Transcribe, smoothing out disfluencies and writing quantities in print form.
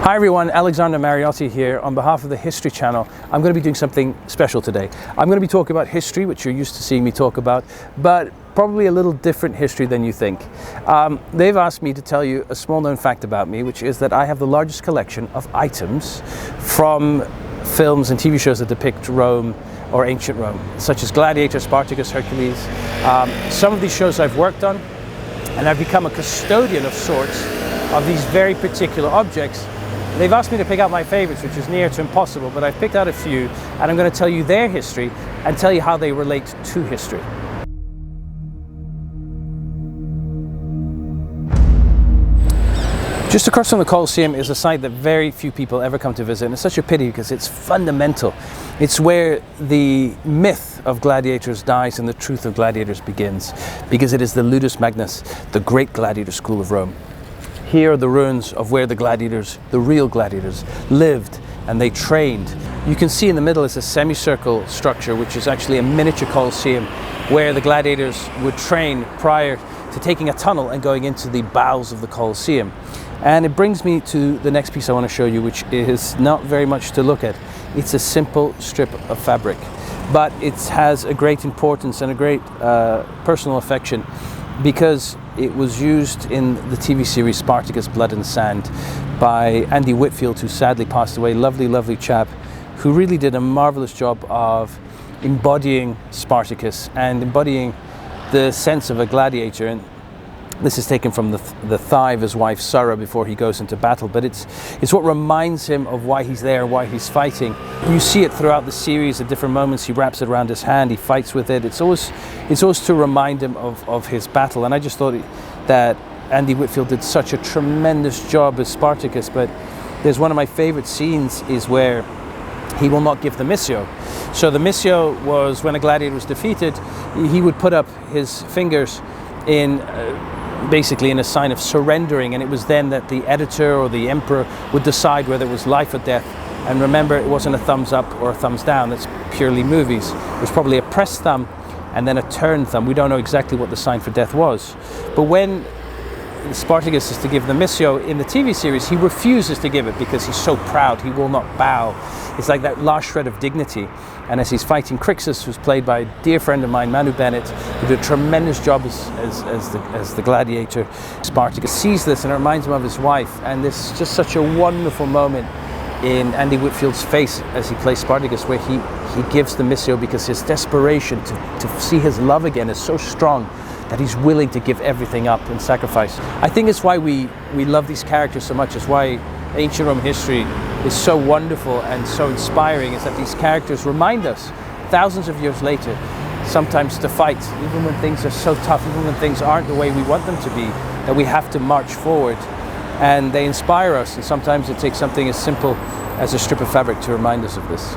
Hi everyone, Alexander Mariotti here on behalf of the History Channel. I'm going to be doing something special today. I'm going to be talking about history, which you're used to seeing me talk about, but probably a little different history than you think. They've asked me to tell you a small known fact about me, which is that I have the largest collection of items from films and TV shows that depict Rome or ancient Rome, such as Gladiator, Spartacus, Hercules. Some of these shows I've worked on, and I've become a custodian of sorts of these very particular objects. They've asked me to pick out my favorites, which is near to impossible, but I've picked out a few, and I'm going to tell you their history and tell you how they relate to history. Just across from the Colosseum is a site that very few people ever come to visit, and it's such a pity because it's fundamental. It's where the myth of gladiators dies and the truth of gladiators begins, because it is the Ludus Magnus, the great gladiator school of Rome. Here are the ruins of where the gladiators, the real gladiators, lived and they trained. You can see in the middle is a semicircle structure, which is actually a miniature Colosseum where the gladiators would train prior to taking a tunnel and going into the bowels of the Colosseum. And it brings me to the next piece I want to show you, which is not very much to look at. It's a simple strip of fabric, but it has a great importance and a great personal affection, because it was used in the TV series Spartacus, Blood and Sand by Andy Whitfield, who sadly passed away. Lovely chap who really did a marvelous job of embodying Spartacus and embodying the sense of a gladiator. And this is taken from the thigh of his wife Sarah before he goes into battle, but it's what reminds him of why he's there, why he's fighting. You see it throughout the series at different moments. He wraps it around his hand, he fights with it. It's always to remind him of his battle. And I just thought that Andy Whitfield did such a tremendous job as Spartacus. But there's one of my favorite scenes is where he will not give the missio. So the missio was when a gladiator was defeated, he would put up his fingers in basically in a sign of surrendering, and it was then that the editor or the emperor would decide whether it was life or death. And remember, it wasn't a thumbs up or a thumbs down. That's purely movies. It was probably a pressed thumb and then a turned thumb. We don't know exactly what the sign for death was. But when Spartacus is to give the missio in the TV series, he refuses to give it because he's so proud. He will not bow. It's like that last shred of dignity. And as he's fighting Crixus, who's played by a dear friend of mine, Manu Bennett, who did a tremendous job as the gladiator, Spartacus sees this and it reminds him of his wife. And this is just such a wonderful moment in Andy Whitfield's face as he plays Spartacus, where he gives the missio because his desperation to see his love again is so strong that he's willing to give everything up and sacrifice. I think it's why we love these characters so much. It's why ancient Roman history is so wonderful and so inspiring, is that these characters remind us thousands of years later sometimes to fight, even when things are so tough, even when things aren't the way we want them to be, that we have to march forward. And they inspire us, and sometimes it takes something as simple as a strip of fabric to remind us of this.